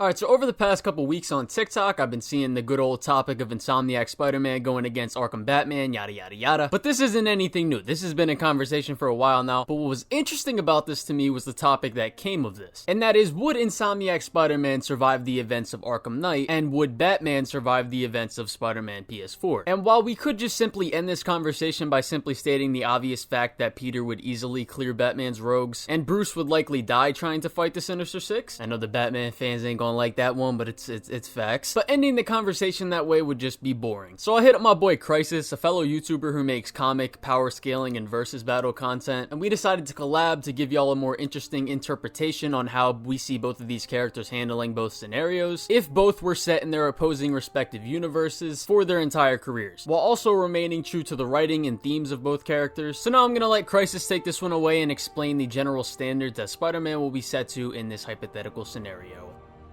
Alright, so over the past couple weeks on TikTok, I've been seeing the good old topic of Insomniac Spider-Man going against Arkham Batman, yada yada yada. But this isn't anything new. This has been a conversation for a while now. But what was interesting about this to me was the topic that came of this. And that is, would Insomniac Spider-Man survive the events of Arkham Knight? And would Batman survive the events of Spider-Man PS4? And while we could just simply end this conversation by simply stating the obvious fact that Peter would easily clear Batman's rogues, and Bruce would likely die trying to fight the Sinister Six. I know the Batman fans ain't gonna like that one, but it's facts. But ending the conversation that way would just be boring. So I hit up my boy Crisis, a fellow YouTuber who makes comic, power scaling, and versus battle content, and we decided to collab to give y'all a more interesting interpretation on how we see both of these characters handling both scenarios, if both were set in their opposing respective universes for their entire careers, while also remaining true to the writing and themes of both characters. So now I'm gonna let Crisis take this one away and explain the general standards that Spider-Man will be set to in this hypothetical scenario.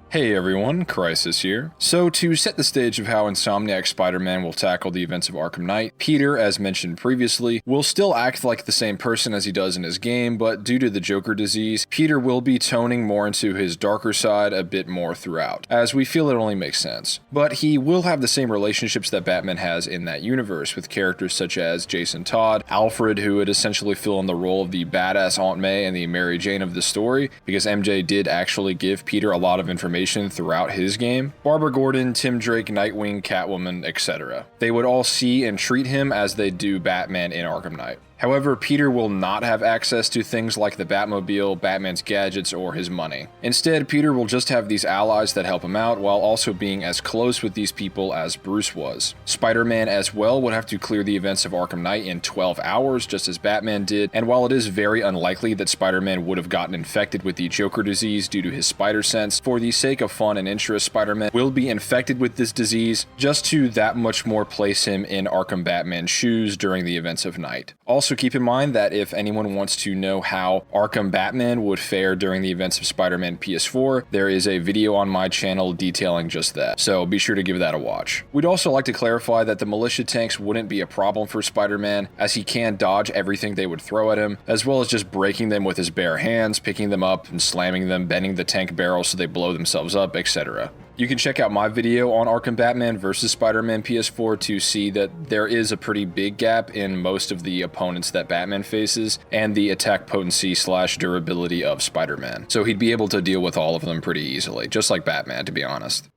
Hey everyone, Crisis here. So to set the stage of how Insomniac Spider-Man will tackle the events of Arkham Knight, Peter, as mentioned previously, will still act like the same person as he does in his game, but due to the Joker disease, Peter will be toning more into his darker side a bit more throughout, as we feel it only makes sense. But he will have the same relationships that Batman has in that universe, with characters such as Jason Todd, Alfred, who would essentially fill in the role of the badass Aunt May and the Mary Jane of the story, because MJ did actually give Peter a lot of information throughout his game, Barbara Gordon, Tim Drake, Nightwing, Catwoman, etc. They would all see and treat him as they do Batman in Arkham Knight. However, Peter will not have access to things like the Batmobile, Batman's gadgets, or his money. Instead, Peter will just have these allies that help him out while also being as close with these people as Bruce was. Spider-Man as well would have to clear the events of Arkham Knight in 12 hours, just as Batman did, and while it is very unlikely that Spider-Man would have gotten infected with the Joker disease due to his spider sense, for the sake of fun and interest, Spider-Man will be infected with this disease just to that much more place him in Arkham Batman's shoes during the events of Knight. Also keep in mind that if anyone wants to know how Arkham Batman would fare during the events of Spider-Man PS4, there is a video on my channel detailing just that, so be sure to give that a watch. We'd also like to clarify that the militia tanks wouldn't be a problem for Spider-Man, as he can dodge everything they would throw at him, as well as just breaking them with his bare hands, picking them up and slamming them, bending the tank barrels so they blow themselves up, etc. You can check out my video on Arkham Batman vs. Spider-Man PS4 to see that there is a pretty big gap in most of the opponents that Batman faces and the attack potency / durability of Spider-Man. So he'd be able to deal with all of them pretty easily, just like Batman, to be honest.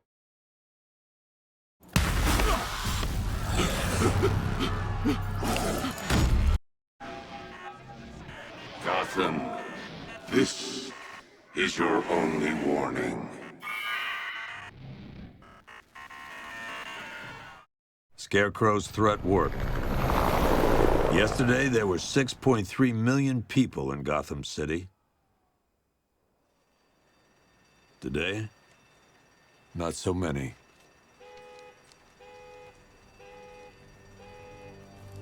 Gotham, this is your only warning. Scarecrow's threat worked. Yesterday, there were 6.3 million people in Gotham City. Today, not so many.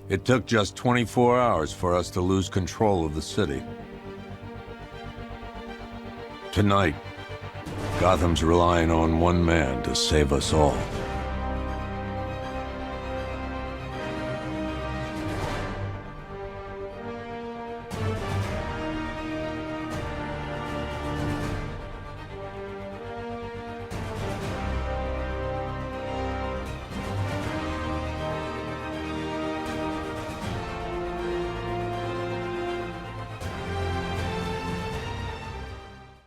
It took just 24 hours for us to lose control of the city. Tonight, Gotham's relying on one man to save us all.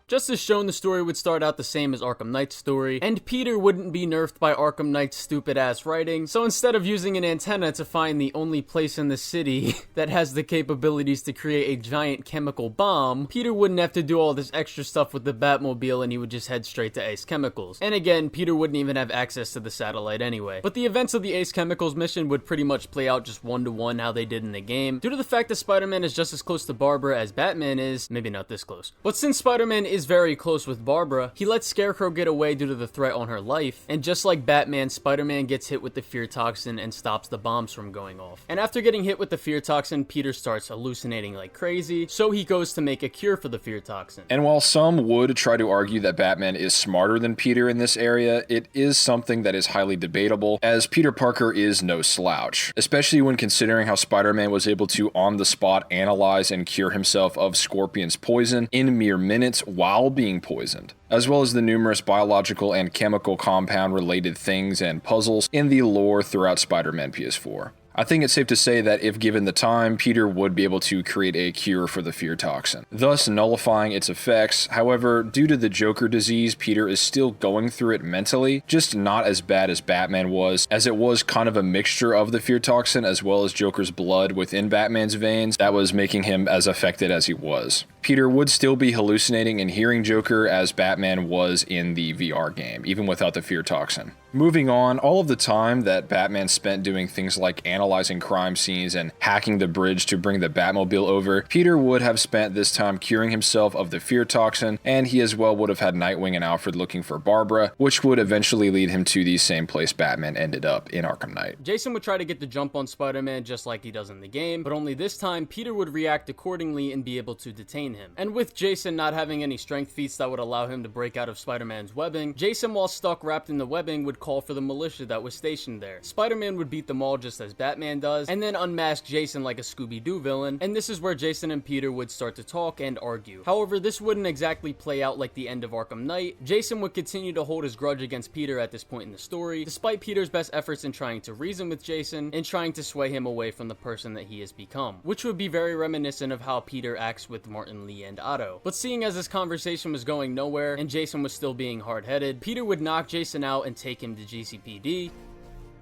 Just as shown, the story would start out the same as Arkham Knight's story, and Peter wouldn't be nerfed by Arkham Knight's stupid-ass writing, so instead of using an antenna to find the only place in the city that has the capabilities to create a giant chemical bomb, Peter wouldn't have to do all this extra stuff with the Batmobile and he would just head straight to Ace Chemicals. And again, Peter wouldn't even have access to the satellite anyway. But the events of the Ace Chemicals mission would pretty much play out just one-to-one how they did in the game, due to the fact that Spider-Man is just as close to Barbara as Batman is, maybe not this close. But since Spider-Man is very close with Barbara, he lets Scarecrow get away due to the threat on her life, and just like Batman, Spider-Man gets hit with the fear toxin and stops the bombs from going off. And after getting hit with the fear toxin, Peter starts hallucinating like crazy, so he goes to make a cure for the fear toxin. And while some would try to argue that Batman is smarter than Peter in this area, it is something that is highly debatable, as Peter Parker is no slouch, especially when considering how Spider-Man was able to on the spot analyze and cure himself of Scorpion's poison in mere minutes while while being poisoned, as well as the numerous biological and chemical compound related things and puzzles in the lore throughout Spider-Man PS4. I think it's safe to say that if given the time, Peter would be able to create a cure for the fear toxin, thus nullifying its effects. However, due to the Joker disease, Peter is still going through it mentally, just not as bad as Batman was, as it was kind of a mixture of the fear toxin as well as Joker's blood within Batman's veins that was making him as affected as he was. Peter would still be hallucinating and hearing Joker as Batman was in the VR game, even without the fear toxin. Moving on, all of the time that Batman spent doing things like analyzing crime scenes and hacking the bridge to bring the Batmobile over, Peter would have spent this time curing himself of the fear toxin, and he as well would have had Nightwing and Alfred looking for Barbara, which would eventually lead him to the same place Batman ended up in Arkham Knight. Jason would try to get the jump on Spider-Man just like he does in the game, but only this time Peter would react accordingly and be able to detain him. And with Jason not having any strength feats that would allow him to break out of Spider-Man's webbing, Jason, while stuck wrapped in the webbing, would call for the militia that was stationed there. Spider-Man would beat them all just as Batman does, and then unmask Jason like a Scooby-Doo villain, and this is where Jason and Peter would start to talk and argue. However, this wouldn't exactly play out like the end of Arkham Knight. Jason would continue to hold his grudge against Peter at this point in the story, despite Peter's best efforts in trying to reason with Jason and trying to sway him away from the person that he has become, which would be very reminiscent of how Peter acts with Martin Lee and Otto. But seeing as this conversation was going nowhere and Jason was still being hard-headed, Peter would knock Jason out and take him to GCPD.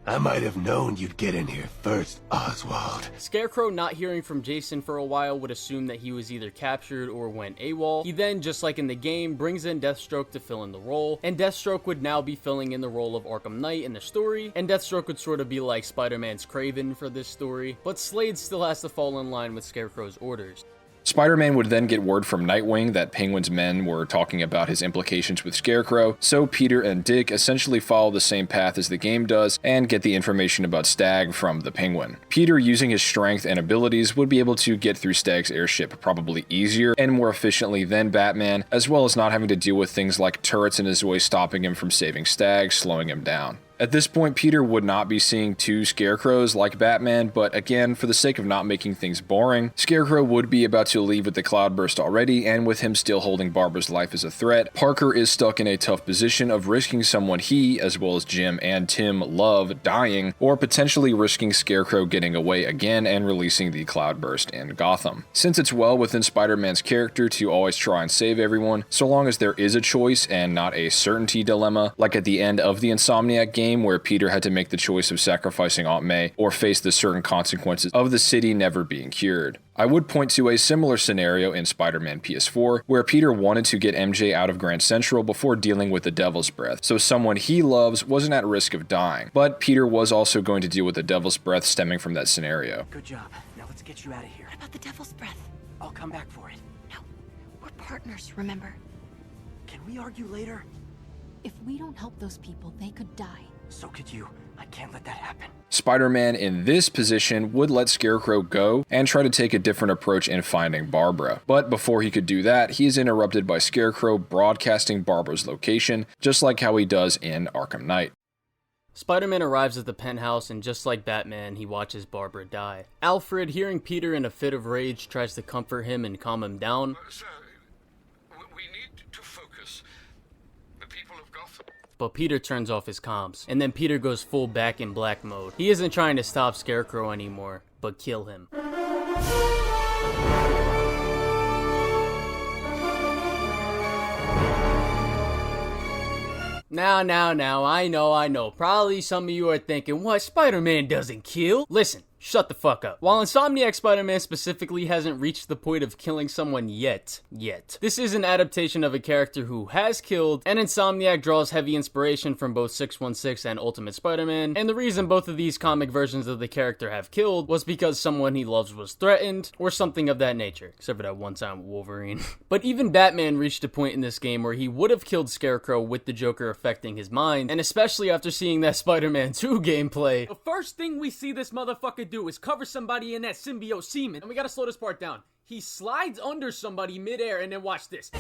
I might have known you'd get in here first, Oswald. Scarecrow, not hearing from Jason for a while, would assume that he was either captured or went AWOL. He then, just like in the game, brings in Deathstroke to fill in the role, and Deathstroke would now be filling in the role of Arkham Knight in the story, and Deathstroke would sort of be like Spider-Man's Kraven for this story, but Slade still has to fall in line with Scarecrow's orders. Spider-Man would then get word from Nightwing that Penguin's men were talking about his implications with Scarecrow, so Peter and Dick essentially follow the same path as the game does and get the information about Stag from the Penguin. Peter, using his strength and abilities, would be able to get through Stag's airship probably easier and more efficiently than Batman, as well as not having to deal with things like turrets in his way stopping him from saving Stag, slowing him down. At this point, Peter would not be seeing two Scarecrows like Batman, but again, for the sake of not making things boring, Scarecrow would be about to leave with the Cloudburst already, and with him still holding Barbara's life as a threat, Parker is stuck in a tough position of risking someone he, as well as Jim and Tim, love dying, or potentially risking Scarecrow getting away again and releasing the Cloudburst in Gotham. Since it's well within Spider-Man's character to always try and save everyone, so long as there is a choice and not a certainty dilemma, like at the end of the Insomniac game, where Peter had to make the choice of sacrificing Aunt May or face the certain consequences of the city never being cured. I would point to a similar scenario in Spider-Man PS4, where Peter wanted to get MJ out of Grand Central before dealing with the Devil's Breath, so someone he loves wasn't at risk of dying, but Peter was also going to deal with the Devil's Breath stemming from that scenario. Good job. Now let's get you out of here. What about the Devil's Breath? I'll come back for it. No, we're partners, remember? Can we argue later? If we don't help those people, they could die. So could you. I can't let that happen. Spider-Man in this position would let Scarecrow go and try to take a different approach in finding Barbara. But before he could do that, he is interrupted by Scarecrow broadcasting Barbara's location, just like how he does in Arkham Knight. Spider-Man arrives at the penthouse, and just like Batman, he watches Barbara die. Alfred, hearing Peter in a fit of rage, tries to comfort him and calm him down. Sir, we need to focus. The people of Gotham. But Peter turns off his comms, and then Peter goes full back in black mode. He isn't trying to stop Scarecrow anymore, but kill him. Now, I know. Probably some of you are thinking, what, Spider-Man doesn't kill? Listen. Shut the fuck up. While Insomniac Spider-Man specifically hasn't reached the point of killing someone yet. This is an adaptation of a character who has killed, and Insomniac draws heavy inspiration from both 616 and Ultimate Spider-Man, and the reason both of these comic versions of the character have killed was because someone he loves was threatened, or something of that nature, except for that one time with Wolverine. But even Batman reached a point in this game where he would have killed Scarecrow with the Joker affecting his mind, and especially after seeing that Spider-Man 2 gameplay, the first thing we see this motherfucker do is cover somebody in that symbiote semen. And we gotta slow this part down. He slides under somebody midair, and then watch this.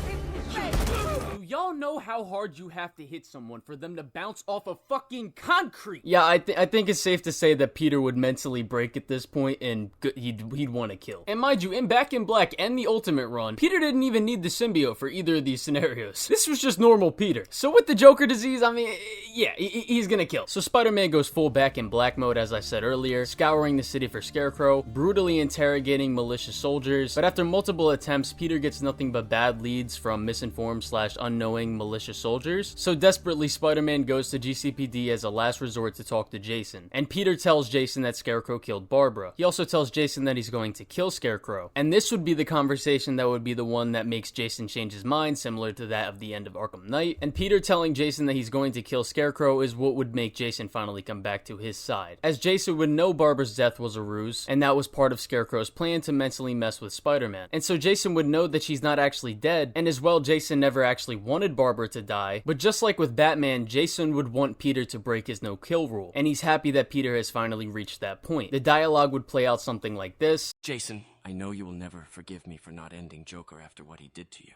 You y'all know how hard you have to hit someone for them to bounce off of fucking concrete? Yeah, I think it's safe to say that Peter would mentally break at this point, and he'd want to kill. And mind you, in Back in Black and the Ultimate Run, Peter didn't even need the symbiote for either of these scenarios. This was just normal Peter. So with the Joker disease, I mean, yeah, he's gonna kill. So Spider-Man goes full Back in Black mode, as I said earlier, scouring the city for Scarecrow, brutally interrogating malicious soldiers, but after multiple attempts, Peter gets nothing but bad leads from misinformed / unknowing malicious soldiers. So desperately, Spider-Man goes to GCPD as a last resort to talk to Jason. And Peter tells Jason that Scarecrow killed Barbara. He also tells Jason that he's going to kill Scarecrow. And this would be the conversation that would be the one that makes Jason change his mind, similar to that of the end of Arkham Knight. And Peter telling Jason that he's going to kill Scarecrow is what would make Jason finally come back to his side, as Jason would know Barbara's death was a ruse, and that was part of Scarecrow's plan to mentally mess with Spider-Man. And so Jason would know that she's not actually dead, and as well, Jason never actually wanted Barbara to die, but just like with Batman, Jason would want Peter to break his no-kill rule, and he's happy that Peter has finally reached that point. The dialogue would play out something like this. Jason, I know you will never forgive me for not ending Joker after what he did to you.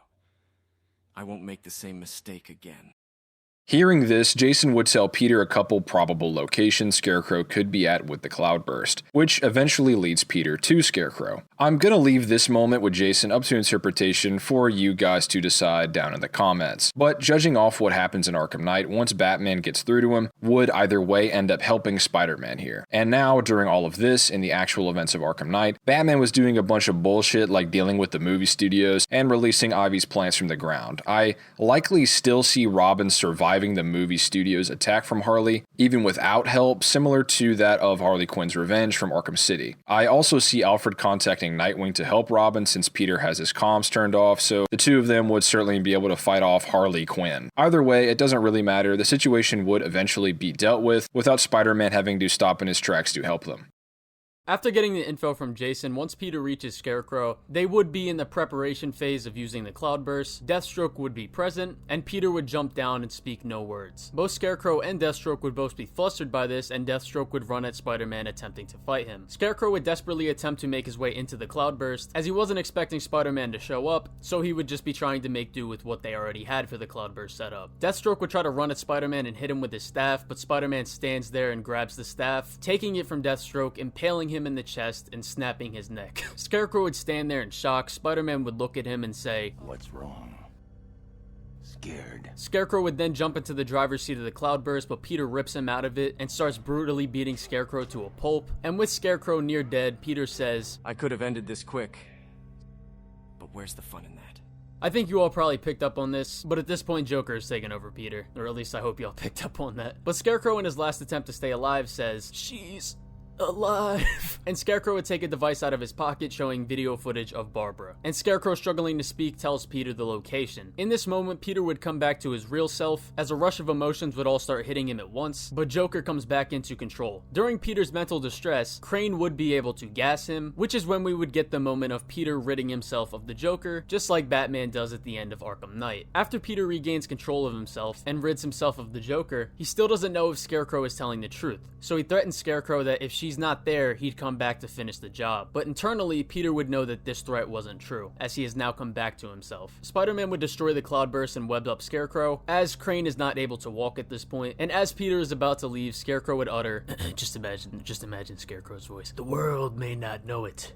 I won't make the same mistake again. Hearing this, Jason would tell Peter a couple probable locations Scarecrow could be at with the Cloudburst, which eventually leads Peter to Scarecrow. I'm gonna leave this moment with Jason up to interpretation for you guys to decide down in the comments, but judging off what happens in Arkham Knight once Batman gets through to him would either way end up helping Spider-Man here. And now, during all of this, in the actual events of Arkham Knight, Batman was doing a bunch of bullshit like dealing with the movie studios and releasing Ivy's plants from the ground. I likely still see Robin surviving the movie studio's attack from Harley, even without help, similar to that of Harley Quinn's revenge from Arkham City. I also see Alfred contacting Nightwing to help Robin since Peter has his comms turned off, so the two of them would certainly be able to fight off Harley Quinn. Either way, it doesn't really matter, the situation would eventually be dealt with without Spider-Man having to stop in his tracks to help them. After getting the info from Jason, once Peter reaches Scarecrow, they would be in the preparation phase of using the Cloudburst, Deathstroke would be present, and Peter would jump down and speak no words. Both Scarecrow and Deathstroke would both be flustered by this, and Deathstroke would run at Spider-Man attempting to fight him. Scarecrow would desperately attempt to make his way into the Cloudburst, as he wasn't expecting Spider-Man to show up, so he would just be trying to make do with what they already had for the Cloudburst setup. Deathstroke would try to run at Spider-Man and hit him with his staff, but Spider-Man stands there and grabs the staff, taking it from Deathstroke, impaling him in the chest and snapping his neck. Scarecrow would stand there in shock. Spider-Man would look at him and say, What's wrong? Scared. Scarecrow would then jump into the driver's seat of the Cloudburst, but Peter rips him out of it and starts brutally beating Scarecrow to a pulp. And with Scarecrow near dead, Peter says, I could have ended this quick, but where's the fun in that? I think you all probably picked up on this, but at this point Joker is taking over Peter. Or at least I hope you all picked up on that. But Scarecrow in his last attempt to stay alive says, She's alive. And Scarecrow would take a device out of his pocket showing video footage of Barbara. And Scarecrow, struggling to speak, tells Peter the location. In this moment, Peter would come back to his real self as a rush of emotions would all start hitting him at once, but Joker comes back into control. During Peter's mental distress, Crane would be able to gas him, which is when we would get the moment of Peter ridding himself of the Joker, just like Batman does at the end of Arkham Knight. After Peter regains control of himself and rids himself of the Joker, he still doesn't know if Scarecrow is telling the truth, so he threatens Scarecrow that if she's not there, he'd come back to finish the job. But internally, Peter would know that this threat wasn't true, as he has now come back to himself. Spider-Man would destroy the Cloudburst and web up Scarecrow, as Crane is not able to walk at this point, and as Peter is about to leave, Scarecrow would utter, just imagine Scarecrow's voice, "The world may not know it,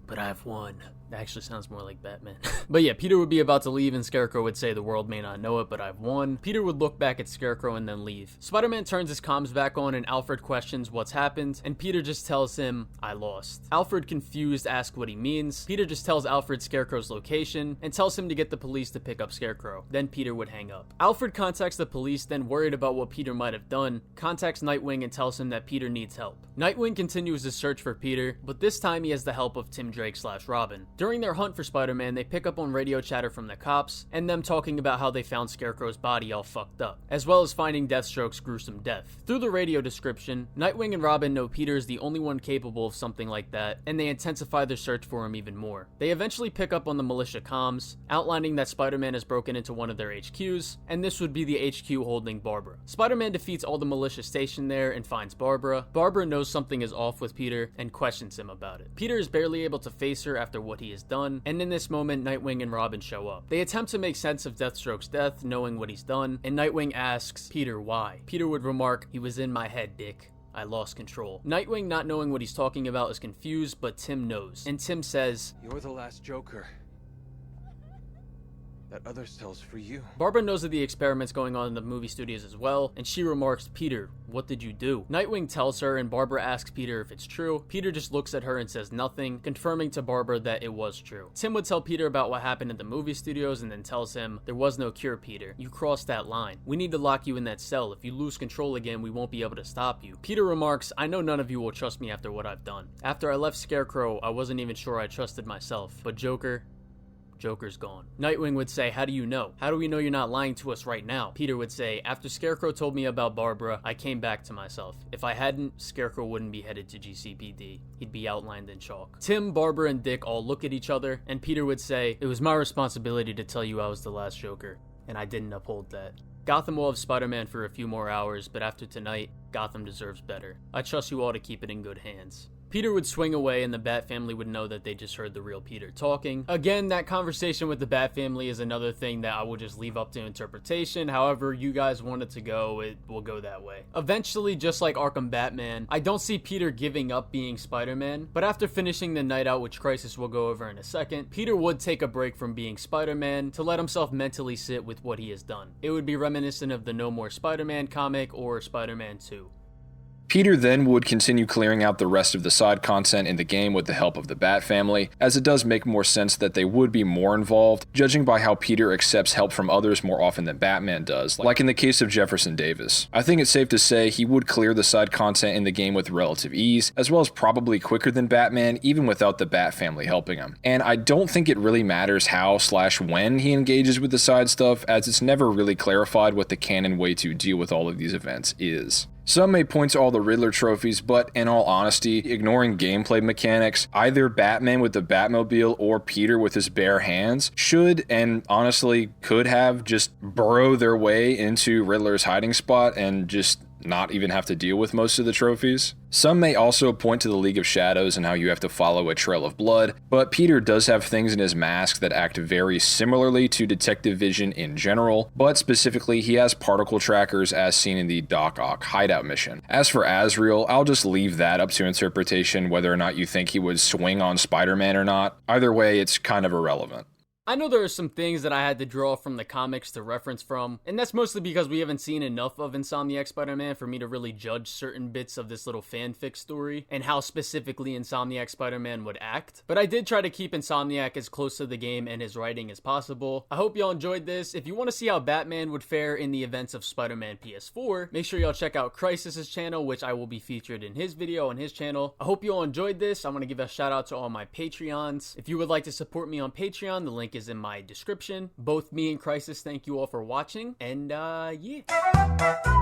but I've won." That actually sounds more like Batman. But yeah, Peter would be about to leave and Scarecrow would say, "The world may not know it, but I've won." Peter would look back at Scarecrow and then leave. Spider-Man turns his comms back on and Alfred questions what's happened, and Peter just tells him, "I lost." Alfred, confused, asks what he means. Peter just tells Alfred Scarecrow's location and tells him to get the police to pick up Scarecrow. Then Peter would hang up. Alfred contacts the police, then worried about what Peter might have done, contacts Nightwing and tells him that Peter needs help. Nightwing continues his search for Peter, but this time he has the help of Tim Drake / Robin. During their hunt for Spider-Man, they pick up on radio chatter from the cops, and them talking about how they found Scarecrow's body all fucked up, as well as finding Deathstroke's gruesome death. Through the radio description, Nightwing and Robin know Peter is the only one capable of something like that, and they intensify their search for him even more. They eventually pick up on the militia comms, outlining that Spider-Man has broken into one of their HQs, and this would be the HQ holding Barbara. Spider-Man defeats all the militia stationed there and finds Barbara. Barbara knows something is off with Peter and questions him about it. Peter is barely able to face her after what he has done, and in this moment, Nightwing and Robin show up. They attempt to make sense of Deathstroke's death, knowing what he's done, and Nightwing asks Peter why. Peter would remark, "He was in my head, Dick. I lost control." Nightwing, not knowing what he's talking about, is confused, but Tim knows. And Tim says, "You're the last Joker. That other cell's for you." Barbara knows of the experiments going on in the movie studios as well, and she remarks, "Peter, what did you do?" Nightwing tells her, and Barbara asks Peter if it's true. Peter just looks at her and says nothing, confirming to Barbara that it was true. Tim would tell Peter about what happened at the movie studios and then tells him, "There was no cure, Peter. You crossed that line. We need to lock you in that cell. If you lose control again, we won't be able to stop you." Peter remarks, "I know none of you will trust me after what I've done. After I left Scarecrow, I wasn't even sure I trusted myself. But Joker's gone." Nightwing would say, "How do you know? How do we know you're not lying to us right now?" Peter would say, "After Scarecrow told me about Barbara, I came back to myself. If I hadn't, Scarecrow wouldn't be headed to GCPD. He'd be outlined in chalk." Tim, Barbara, and Dick all look at each other, and Peter would say, "It was my responsibility to tell you I was the last Joker, and I didn't uphold that. Gotham will have Spider-Man for a few more hours, but after tonight, Gotham deserves better. I trust you all to keep it in good hands." Peter would swing away, and the Bat family would know that they just heard the real Peter talking. Again, that conversation with the Bat family is another thing that I will just leave up to interpretation. However you guys want it to go, it will go that way. Eventually, just like Arkham Batman, I don't see Peter giving up being Spider-Man, but after finishing the night out, which Crisis will go over in a second, Peter would take a break from being Spider-Man to let himself mentally sit with what he has done. It would be reminiscent of the No More Spider-Man comic or Spider-Man 2. Peter then would continue clearing out the rest of the side content in the game with the help of the Bat family, as it does make more sense that they would be more involved, judging by how Peter accepts help from others more often than Batman does, like in the case of Jefferson Davis. I think it's safe to say he would clear the side content in the game with relative ease, as well as probably quicker than Batman, even without the Bat family helping him. And I don't think it really matters how/when he engages with the side stuff, as it's never really clarified what the canon way to deal with all of these events is. Some may point to all the Riddler trophies, but in all honesty, ignoring gameplay mechanics, either Batman with the Batmobile or Peter with his bare hands should, and honestly could have, just burrow their way into Riddler's hiding spot and just not even have to deal with most of the trophies. Some may also point to the League of Shadows and how you have to follow a trail of blood, but Peter does have things in his mask that act very similarly to Detective Vision in general, but specifically he has particle trackers as seen in the Doc Ock hideout mission. As for Azrael, I'll just leave that up to interpretation whether or not you think he would swing on Spider-Man or not. Either way, it's kind of irrelevant. I know there are some things that I had to draw from the comics to reference from, and that's mostly because we haven't seen enough of Insomniac Spider-Man for me to really judge certain bits of this little fanfic story and how specifically Insomniac Spider-Man would act. But I did try to keep Insomniac as close to the game and his writing as possible. I hope y'all enjoyed this. If you want to see how Batman would fare in the events of Spider-Man PS4, make sure y'all check out Crisis's channel, which I will be featured in his video on his channel. I hope you all enjoyed this. I want to give a shout out to all my Patreons. If you would like to support me on Patreon, the link is in my description. Both me and Crisis thank you all for watching, and yeah.